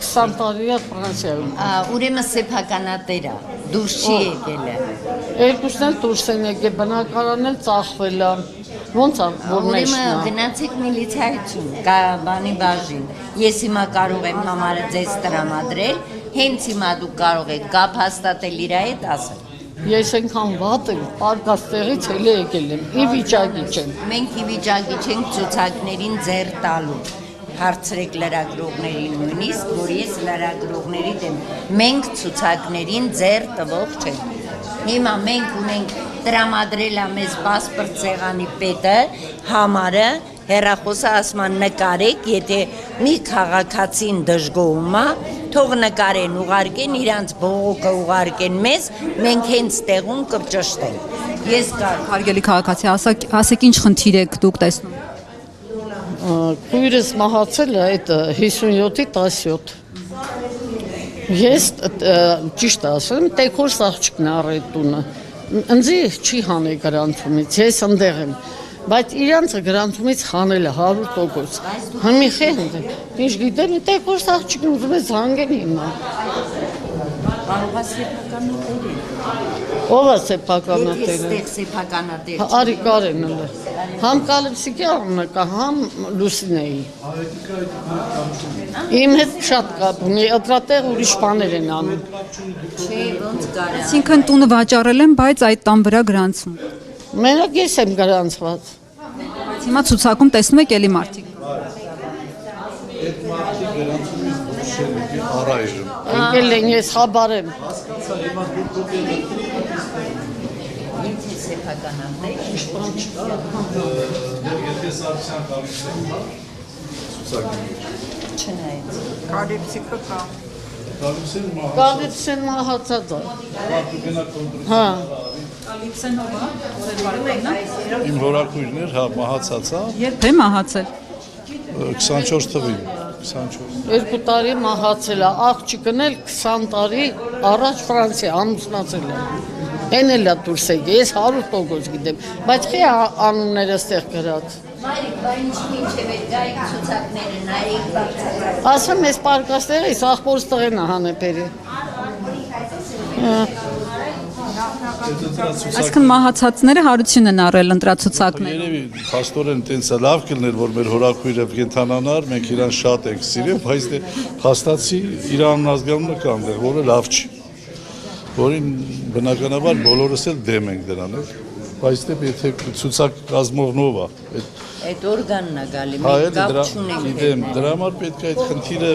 20 տարի է Ֆրանսիայում։ Ուրեմն սեփականատեր է, դուրս չի եկել է։ Երկուսն էլ դուրս են եկել, բնակարանն էլ ծախվել է։ Ոնց է, որ մեջն է։ Ուրեմն գնացեք միլիցիայություն, բանի բաժին։ Ես հիմա կարող եմ համարը ձեզ տրամադրել, հենց հիմա դուք կարող եք կապ հաստատել իր հետ ասել։ Ես այնքան վատ եմ, պարկած տեղից էլ եկել եմ, ի վիճակի չեմ։ Մենք ի վիճակի չենք ցուցակներին ձեռ տալու։ Հարցրեք լրագրողներին նույնիսկ, որ ես լրագրողների դեմ։ Մենք ցուցակներին ձեռ տվող չենք։ Հիմա մենք ունենք տրամադրել է մեզ պասպորտ սեղանի պետը, համարը, հեռախոսը ասում է նկարեք, եթե մի քաղաքացին դժգոհում է, թող նկարեն, ուղարկեն իրանց բողոքը ուղարկեն մեզ, մենք հենց տեղում կճշտենք։ Ես կարող Հարգելի քաղաքացի, ասեք ինչ խնդիր եք դուք տեսնում։ Քույրս մահացել է այդ 57-ի 17։ Ես ճիշտ ասեմ, տեքորս աղջիկն է առել տունը։ Ինձի չի հանել գրանցումից, ես ընդեղ եմ, բայց իրանցը գրանցումից հանել է 100%։ Համի խենդ է, ինչ գիտեմ, տեքորս աղջիկն ուզում է զանգեն հիմա։ կարող է սեփականատեր է։ Ով է սեփականատերը։ Ես սեփականատեր չեմ։ Արի Կարենն է։ Համ Կալիպսիկի անունը կա, համ Լուսինեի։ Իմ հետ շատ կապ ունի, ըտրատեղ ուրիշ բաներ են անում։ Չէ, ոնց կարա։ Այսինքն տունը վաճառել են, բայց այդ տան վրա գրանցում։ Մենակ ես եմ գրանցված։ Բայց հիմա ցուցակում տեսնում եք էլի մարդիկ։ Այդ մարդիկ գրանցումից դուրս չեն առայժմ։ Եկել են ես խաբարեմ։ Հասկացա հիմա դուք Ինձ է սեփականատեր։ Եթե Սարգսյան Կալիպսեն կա, ցուցակի Չնայած։ Կալիպսիկը կա։ Կալիպսեն մահացած։ Կալիպսեն մահացած է։ Մարդու գնա կոնտրոլ։ Հա։ Կալիպսեն ով է, որ էր բարեկամն է։ Իմ հորաքույրն էր, հա, մահացած է, Երբ է մահացել։ 24 թվին, 24։ 2 տարի մահացել է, աղջիկն էլ 20 տարի առաջ Ֆրանսիա ամուսնացել է։ Էն էլ է դուրս եկել, ես 100% գիտեմ, բայց խի անունները ստեղ գրած։ Մայրիկ, բա ինչի մինչև այդ գայք ցուցակները նայեք բարձր։ Ասեմ ես պարկաստեղի, ախորս տղեն է հանեպերի։ Այսինքն մահացածները հարություն են առել ընտրացուցակներ։ Երևի փաստորեն տենց է լավ կլներ, որ մեր հորաքույրը կենթանանար, մենք իրան շատ ենք սիրել, բայց դե փաստացի իր անազգանունը կա այնտեղ, որը լավ չի։ Որին բնականաբար բոլորս էլ դեմ ենք դրան, բայց դե եթե ցուցակ կազմողնով է, Այդ օրգանն է գալի, հա, մենք կապ դրա չունենք։ գիտեմ, դրա համար պետք է այդ խնդիրը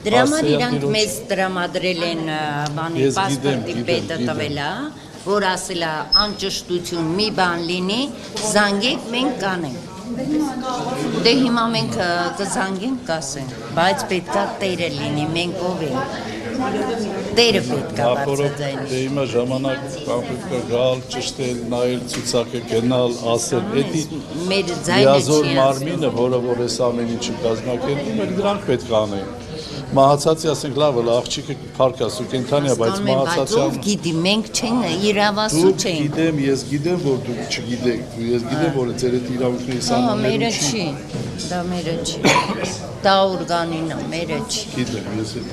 Դրա համար իրանք մեզ տրամադրել են բանի Ես պասպորտի գիտեմ, պետը տվել է, որ ասել է անճշտություն մի բան լինի, զանգեք մենք կանենք։ Դե հիմա մենք կզանգենք կասենք, բայց պետքա տերը լինի, մենք ով ենք։ Տերը պետքա բարձրացնել։ Դե հիմա ժամանակ պետք է գալ, ճշտել, նայել ցուցակը, գնալ, ասել, էդի Մեր ձայնը Միազոր չի մարմինը, որը որ այս ամեն ինչը կազմակերպում է, դրանք պետք է անեն։ Մահացածի ասենք լավ է, աղջիկը փառքասու կենթանի է, բայց մահացածի ով գիտի, մենք չենք իրավասու Դուք չենք։ գիտեմ, ես գիտեմ, որ դուք չգիտեք, ես գիտեմ, որ ձեր այդ իրավունքների Հա, մերը սանուններում չի, դա մերը չի, դա օրգանին է, մերը չի։ Գիտեմ, ես էլ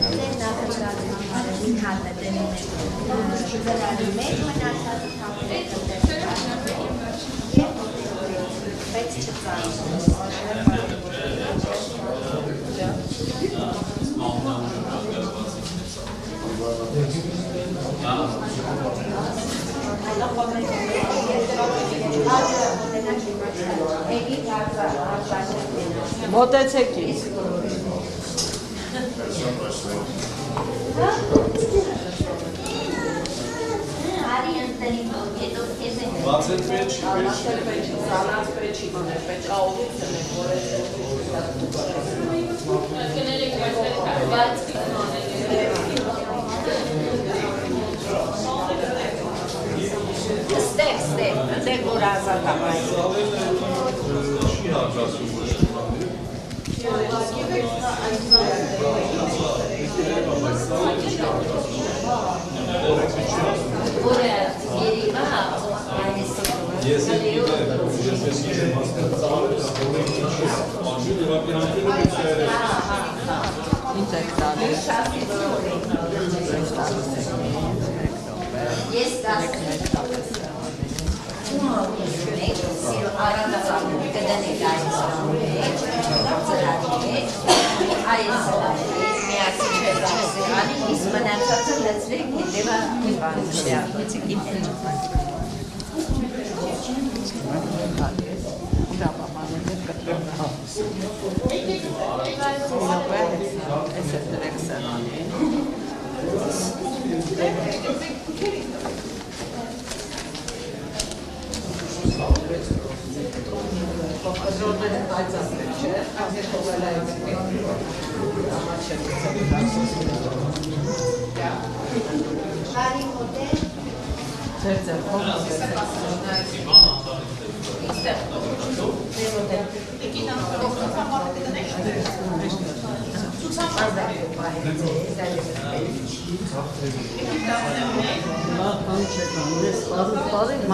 Մոտեցեք ինձ։ Բացել պետք չի, Ստեղ, դեր որ ազատ ամայց։ չի հաջասում ոչ Որը երիվա, Ես էլ գիտեմ, ես էլ գիտեմ հասկացալ, Ինչ եք տալիս։ Ես արանդասակում կդնեք այս միացի չեղանի, իսկ մնացածը լծրեք հետևա շյարվեցիքի մեջ։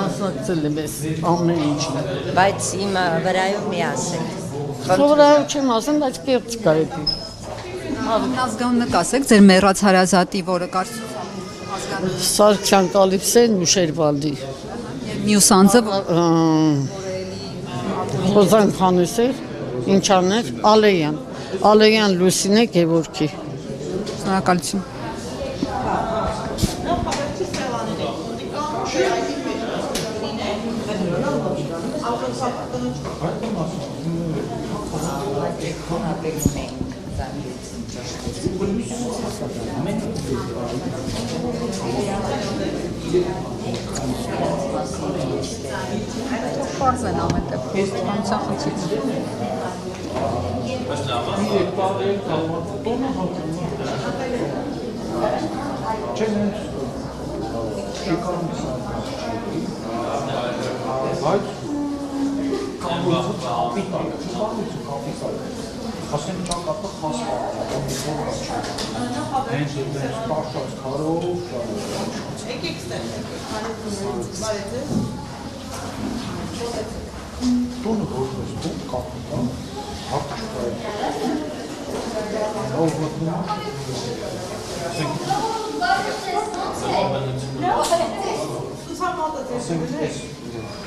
Մասնակցել եմ ես ամեն ինչին։ Բայց իմ վրայով մի ասեք։ Խորհրդարան չեմ ասեմ, բայց կերտ կա էդի։ Ազգանունը կասեք ձեր մեռած հարազատի, որը կարծում Սարգսյան Կալիպսեն ու Շերվալդի։ մյուս անձը Խոզան Խանուսեր, ինչաններ, Ալեյան Լուսինե Գևորգի։ շնորհակալություն։ Պարզ են ամեն դեպքում, կանցան խնդիր։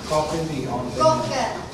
Կապելի